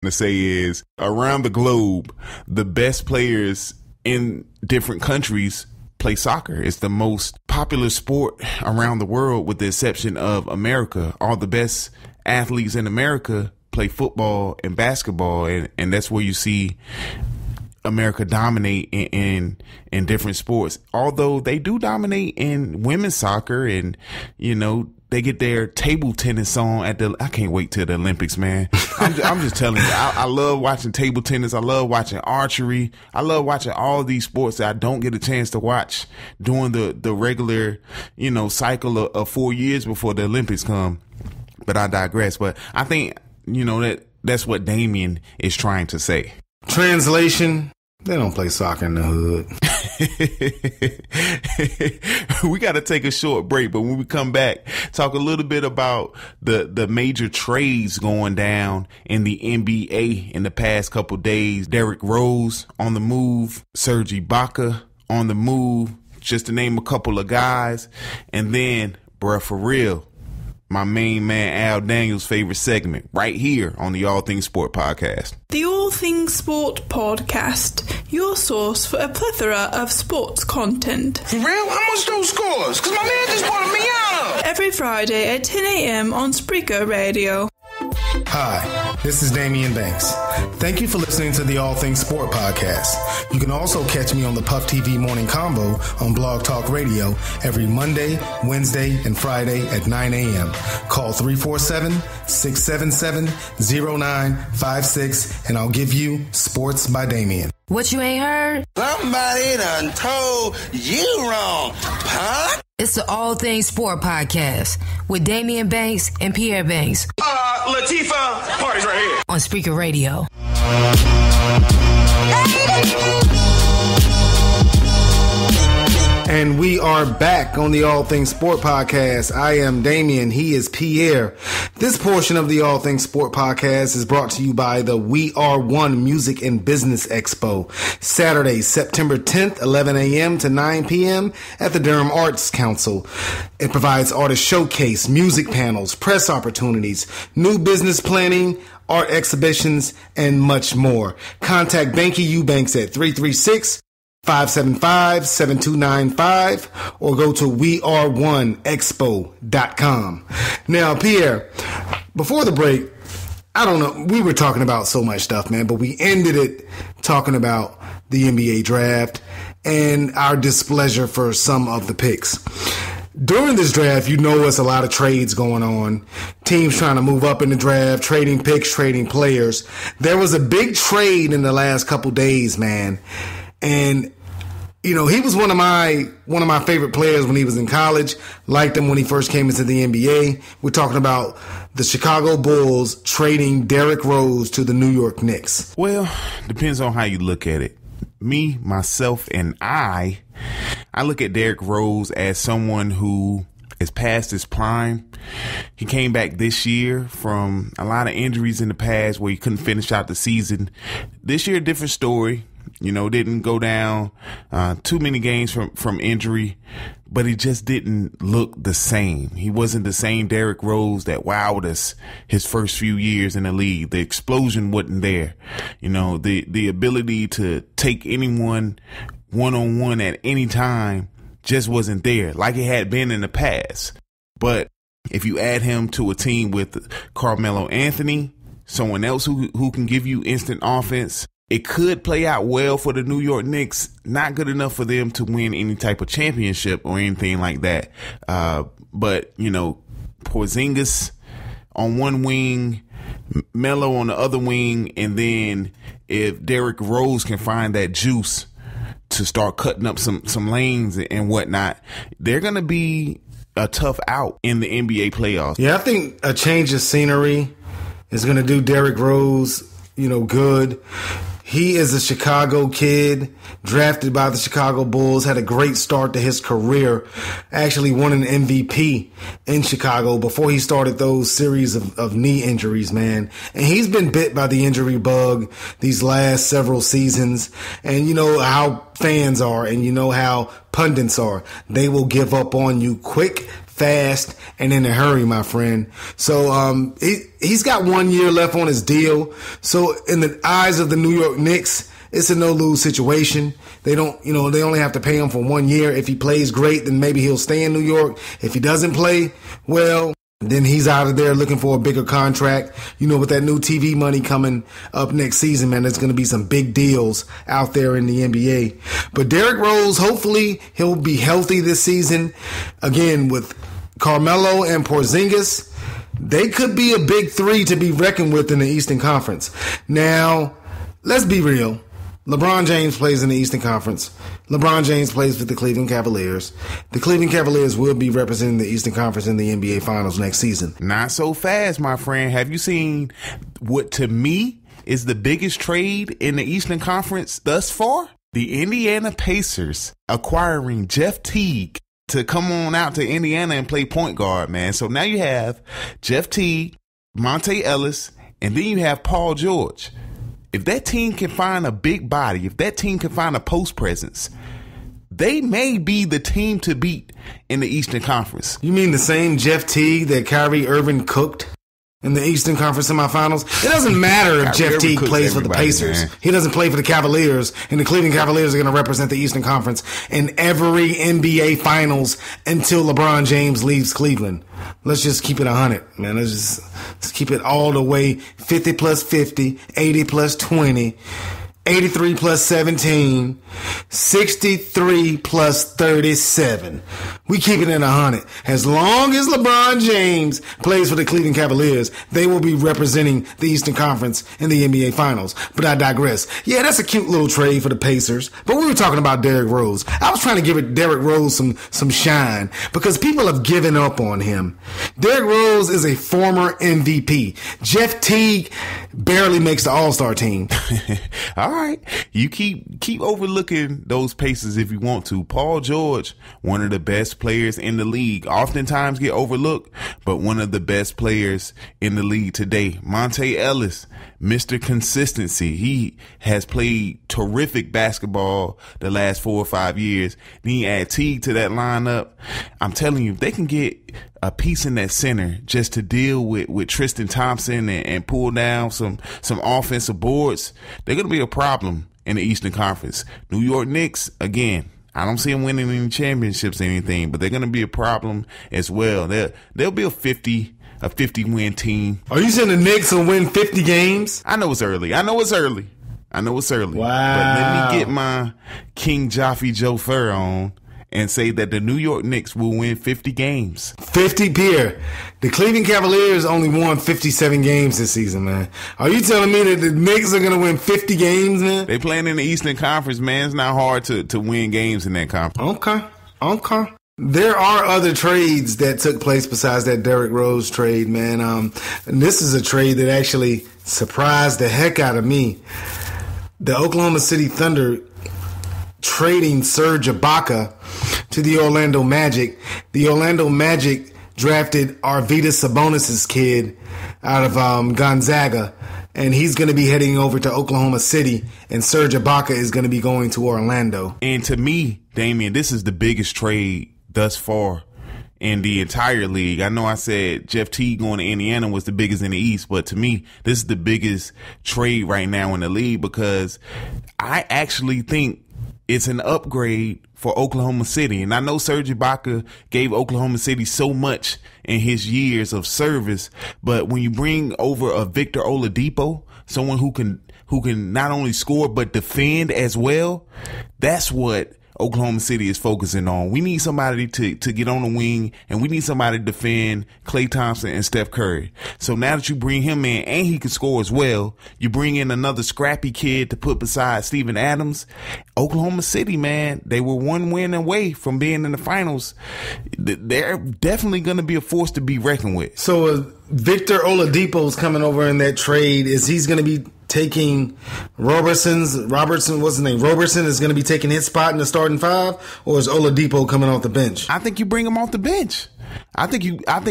to say is around the globe, the best players in different countries play soccer. It's the most popular sport around the world, with the exception of America. All the best athletes in America play football and basketball, and that's where you see America dominate in different sports. Although they do dominate in women's soccer, and they get their table tennis on I can't wait till the Olympics, man. I'm just telling you, I love watching table tennis. I love watching archery. I love watching all these sports that I don't get a chance to watch during the regular, cycle of 4 years before the Olympics come. But I digress. But I think, that's what Daimeon is trying to say. Translation: they don't play soccer in the hood. We got to take a short break, but when we come back, talk a little bit about the major trades going down in the NBA in the past couple days. Derrick Rose on the move, Serge Ibaka on the move, just to name a couple of guys. And then, bruh, for real, my main man Al Daniels' favorite segment right here on the All Things Sport podcast. The All Things Sport podcast, your source for a plethora of sports content. For real? How much those scores? Because my man just bought me out. Every Friday at 10 a.m. on Spreaker Radio. Hi, this is Daimeon Banks. Thank you for listening to the All Things Sport podcast. You can also catch me on the Puff TV Morning Combo on Blog Talk Radio every Monday, Wednesday, and Friday at 9 a.m. Call 347-677-0956 and I'll give you Sports by Daimeon. What you ain't heard? Somebody done told you wrong, punk. It's the All Things Sport podcast with Daimeon Banks and Pierre Banks. Latifah, party's right here. On Spreaker Radio. And we are back on the All Things Sport podcast. I am Daimeon. He is Pierre. This portion of the All Things Sport podcast is brought to you by the We Are One Music and Business Expo, Saturday, September 10th, 11 a.m. to 9 p.m. at the Durham Arts Council. It provides artist showcase, music panels, press opportunities, new business planning, art exhibitions, and much more. Contact Banky Eubanks at 336-575-7295 or go to weareoneexpo.com. Now, Pierre, before the break, I don't know, we were talking about so much stuff, man, but we ended it talking about the NBA draft and our displeasure for some of the picks. During this draft, it's a lot of trades going on. Teams trying to move up in the draft, trading picks, trading players. There was a big trade in the last couple days, man. And, he was one of my favorite players when he was in college. Liked him when he first came into the NBA. We're talking about the Chicago Bulls trading Derrick Rose to the New York Knicks. Well, depends on how you look at it. Me, myself, and I look at Derrick Rose as someone who is past his prime. He came back this year from a lot of injuries in the past where he couldn't finish out the season. This year, different story. Didn't go down too many games from injury, but he just didn't look the same. He wasn't the same Derrick Rose that wowed us his first few years in the league. The explosion wasn't there. The ability to take anyone one-on-one at any time just wasn't there like it had been in the past. But if you add him to a team with Carmelo Anthony, someone else who can give you instant offense, it could play out well for the New York Knicks. Not good enough for them to win any type of championship or anything like that. But Porzingis on one wing, Melo on the other wing, and then if Derrick Rose can find that juice to start cutting up some lanes and whatnot, they're going to be a tough out in the NBA playoffs. Yeah, I think a change of scenery is going to do Derrick Rose, good. He is a Chicago kid, drafted by the Chicago Bulls, had a great start to his career, actually won an MVP in Chicago before he started those series of knee injuries, man. And he's been bit by the injury bug these last several seasons. And you know how fans are and you know how pundits are. They will give up on you quick, fast and in a hurry, my friend. So he's got 1 year left on his deal. So in the eyes of the New York Knicks, it's a no-lose situation. They don't, they only have to pay him for 1 year. If he plays great, then maybe he'll stay in New York. If he doesn't play, well, then he's out of there looking for a bigger contract. With that new TV money coming up next season, man, there's going to be some big deals out there in the NBA. But Derrick Rose, hopefully he'll be healthy this season. Again, with Carmelo and Porzingis, they could be a big three to be reckoned with in the Eastern Conference. Now, let's be real. LeBron James plays in the Eastern Conference. LeBron James plays with the Cleveland Cavaliers. The Cleveland Cavaliers will be representing the Eastern Conference in the NBA Finals next season. Not so fast, my friend. Have you seen what, to me, is the biggest trade in the Eastern Conference thus far? The Indiana Pacers acquiring Jeff Teague to come on out to Indiana and play point guard, man. So now you have Jeff Teague, Monte Ellis, and then you have Paul George. If that team can find a big body, if that team can find a post presence, they may be the team to beat in the Eastern Conference. You mean the same Jeff Teague that Kyrie Irving cooked in the Eastern Conference semifinals? It doesn't matter if Jeff Teague plays for the Pacers. Man. He doesn't play for the Cavaliers, and the Cleveland Cavaliers are going to represent the Eastern Conference in every NBA Finals until LeBron James leaves Cleveland. Let's just keep it 100, man. Let's keep it all the way 50 plus 50, 80 plus 20, 83 plus 17, 63 plus 37. We keep it in 100. As long as LeBron James plays for the Cleveland Cavaliers, they will be representing the Eastern Conference in the NBA Finals. But I digress. Yeah, that's a cute little trade for the Pacers. But we were talking about Derrick Rose. I was trying to give Derrick Rose some shine because people have given up on him. Derrick Rose is a former MVP. Jeff Teague barely makes the All-Star team. All right. You keep overlooking those Pacers if you want to. Paul George, one of the best players in the league, oftentimes get overlooked, but one of the best players in the league today. Monte Ellis, Mr. Consistency. He has played terrific basketball the last 4 or 5 years. Then you add Teague to that lineup. I'm telling you, if they can get a piece in that center just to deal with Tristan Thompson and pull down some offensive boards, they're going to be a problem in the Eastern Conference. New York Knicks, again, I don't see them winning any championships or anything, but they're going to be a problem as well. They'll be a 50 win team. Are you saying the Knicks will win 50 games? I know it's early. Wow. But let me get my King Jaffe Joe Fur on and say that the New York Knicks will win 50 games. 50, Pierre. The Cleveland Cavaliers only won 57 games this season, man. Are you telling me that the Knicks are going to win 50 games, man? They playing in the Eastern Conference, man. It's not hard to win games in that conference. Okay. There are other trades that took place besides that Derrick Rose trade, man. And this is a trade that actually surprised the heck out of me. The Oklahoma City Thunder trading Serge Ibaka to the Orlando Magic. The Orlando Magic drafted Arvydas Sabonis' kid out of Gonzaga, and he's going to be heading over to Oklahoma City, and Serge Ibaka is going to be going to Orlando. And to me, Daimeon, this is the biggest trade thus far in the entire league. I know I said Jeff Teague going to Indiana was the biggest in the East, but to me, this is the biggest trade right now in the league because I actually think it's an upgrade for Oklahoma City. And I know Serge Ibaka gave Oklahoma City so much in his years of service, but when you bring over a Victor Oladipo, someone who can not only score but defend as well, that's what Oklahoma City is focusing on. We need somebody to get on the wing, and we need somebody to defend Klay Thompson and Steph Curry. So now that you bring him in and he can score as well, you bring in another scrappy kid to put beside Steven Adams. Oklahoma City, man, they were one win away from being in the finals. They're definitely going to be a force to be reckoned with. So Victor Oladipo's coming over in that trade. He's going to be taking Roberson is going to be taking his spot in the starting five, or is Oladipo coming off the bench? I think you bring him off the bench. I think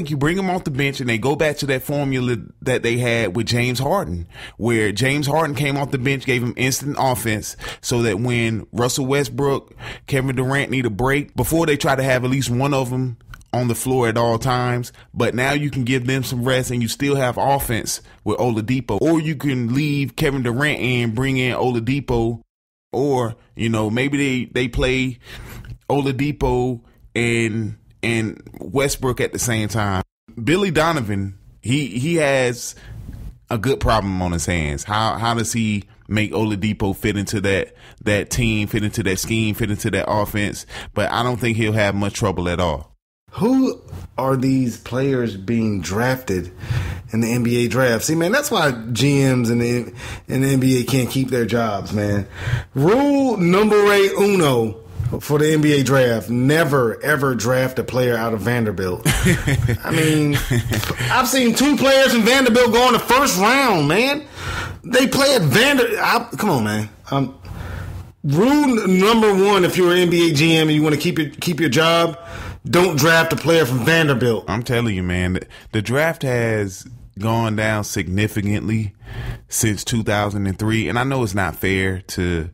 you bring him off the bench and they go back to that formula that they had with James Harden, where James Harden came off the bench, gave him instant offense, so that when Russell Westbrook, Kevin Durant need a break, before they try to have at least one of them on the floor at all times, but now you can give them some rest and you still have offense with Oladipo. Or you can leave Kevin Durant and bring in Oladipo, or, you know, maybe they play Oladipo and Westbrook at the same time. Billy Donovan, he has a good problem on his hands. How does he make Oladipo fit into that team, fit into that scheme, fit into that offense? But I don't think he'll have much trouble at all. Who are these players being drafted in the NBA draft? See, man, that's why GMs in the NBA can't keep their jobs, man. Rule numero uno for the NBA draft: never, ever draft a player out of Vanderbilt. I mean, I've seen 2 players from Vanderbilt go in the first round, man. They play at come on, man. Rule number 1, if you're an NBA GM and you want to keep your job, don't draft a player from Vanderbilt. I'm telling you, man, the draft has gone down significantly since 2003, and I know it's not fair to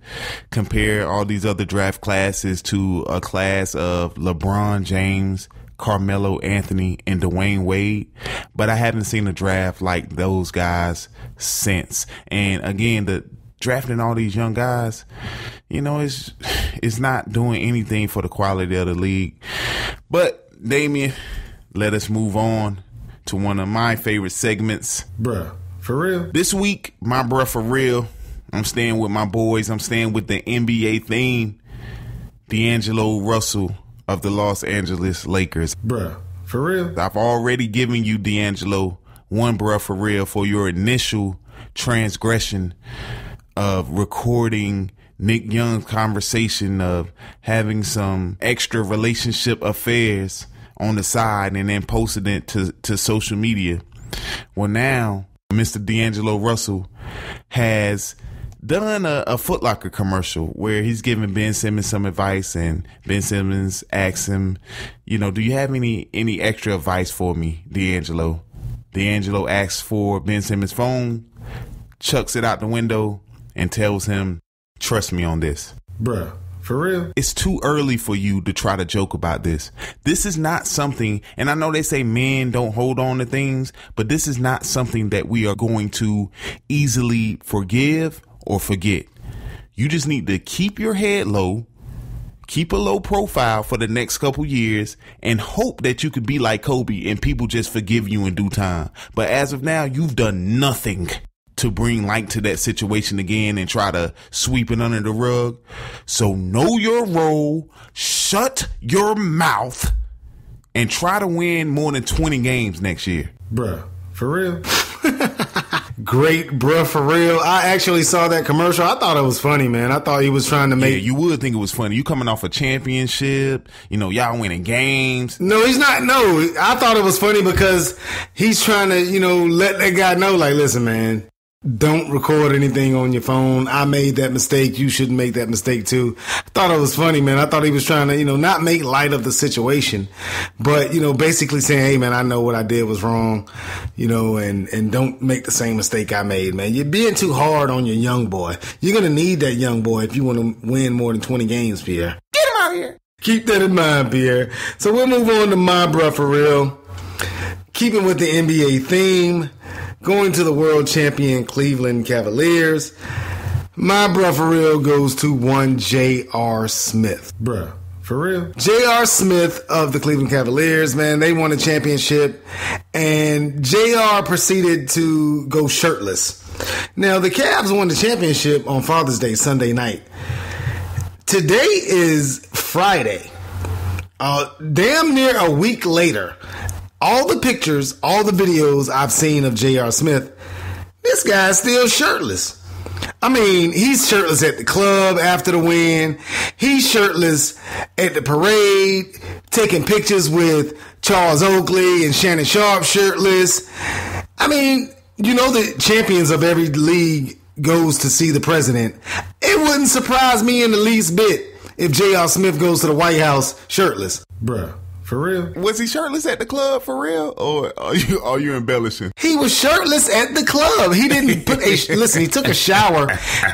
compare all these other draft classes to a class of LeBron James, Carmelo Anthony, and Dwayne Wade, but I haven't seen a draft like those guys since. And again, the drafting all these young guys, you know, it's not doing anything for the quality of the league. But Daimeon, let us move on to one of my favorite segments. Bruh, for real? This week, my bruh for real, I'm staying with my boys. I'm staying with the NBA theme. D'Angelo Russell of the Los Angeles Lakers. Bruh, for real? I've already given you, D'Angelo, one bruh for real for your initial transgression of recording Nick Young's conversation of having some extra relationship affairs on the side and then posted it to social media. Well, now Mr. D'Angelo Russell has done a Foot Locker commercial where he's giving Ben Simmons some advice, and Ben Simmons asks him, you know, do you have any extra advice for me, D'Angelo? D'Angelo asks for Ben Simmons' phone, chucks it out the window, and tells him, trust me on this. Bruh, for real? It's too early for you to try to joke about this. This is not something, and I know they say men don't hold on to things, but this is not something that we are going to easily forgive or forget. You just need to keep your head low, keep a low profile for the next couple years, and hope that you could be like Kobe and people just forgive you in due time. But as of now, you've done nothing to bring light to that situation again and try to sweep it under the rug. So know your role, shut your mouth, and try to win more than 20 games next year. Bruh, for real? Great, bruh, for real. I actually saw that commercial. I thought it was funny, man. I thought he was trying to make... Yeah, you would think it was funny. You coming off a championship, you know, y'all winning games. No, he's not. No, I thought it was funny because he's trying to, you know, let that guy know, like, listen, man, don't record anything on your phone. I made that mistake. You shouldn't make that mistake too. I thought it was funny, man. I thought he was trying to, you know, not make light of the situation, but, you know, basically saying, hey, man, I know what I did was wrong, you know, and don't make the same mistake I made, man. You're being too hard on your young boy. You're going to need that young boy if you want to win more than 20 games, Pierre. Get him out of here. Keep that in mind, Pierre. So we'll move on to my bruh for real. Keeping with the NBA theme, going to the world champion Cleveland Cavaliers. My bruh for real goes to one J.R. Smith. Bruh, for real? J.R. Smith of the Cleveland Cavaliers, man, they won a championship, and J.R. proceeded to go shirtless. Now, the Cavs won the championship on Father's Day, Sunday night. Today is Friday. Damn near a week later, all the pictures, all the videos I've seen of J.R. Smith, this guy's still shirtless. I mean, he's shirtless at the club after the win. He's shirtless at the parade, taking pictures with Charles Oakley and Shannon Sharp shirtless. I mean, you know, the champions of every league goes to see the president. It wouldn't surprise me in the least bit if J.R. Smith goes to the White House shirtless. Bruh. For real? Was he shirtless at the club for real, or are you embellishing? He was shirtless at the club. He didn't put listen, he took a shower.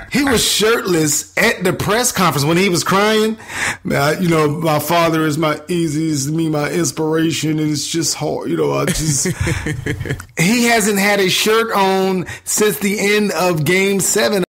He was shirtless at the press conference when he was crying. My father is my inspiration, and it's just hard. He hasn't had a shirt on since the end of Game 7.